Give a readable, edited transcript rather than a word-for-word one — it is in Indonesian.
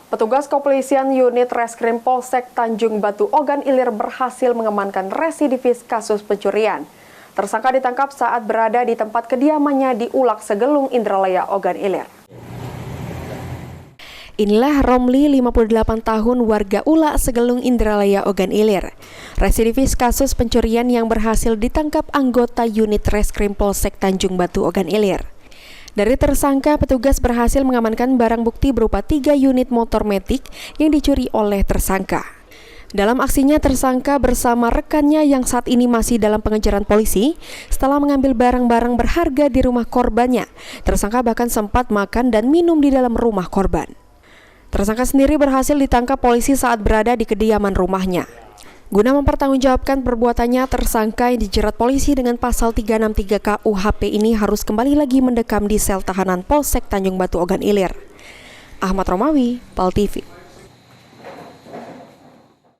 Petugas kepolisian unit Reskrim Polsek Tanjung Batu Ogan Ilir berhasil mengamankan residivis kasus pencurian. Tersangka ditangkap saat berada di tempat kediamannya di Ulak Segelung, Indralaya, Ogan Ilir. Inilah Romli, 58 tahun, warga Ulak Segelung, Indralaya, Ogan Ilir. Residivis kasus pencurian yang berhasil ditangkap anggota unit Reskrim Polsek Tanjung Batu Ogan Ilir. Dari tersangka, petugas berhasil mengamankan barang bukti berupa 3 unit motor metik yang dicuri oleh tersangka. Dalam aksinya, tersangka bersama rekannya yang saat ini masih dalam pengejaran polisi, setelah mengambil barang-barang berharga di rumah korbannya, tersangka bahkan sempat makan dan minum di dalam rumah korban. Tersangka sendiri berhasil ditangkap polisi saat berada di kediaman rumahnya. Guna mempertanggungjawabkan perbuatannya, tersangka yang dijerat polisi dengan pasal 363 KUHP ini harus kembali lagi mendekam di sel tahanan Polsek Tanjung Batu Ogan Ilir. Ahmad Romawi, PAL TV.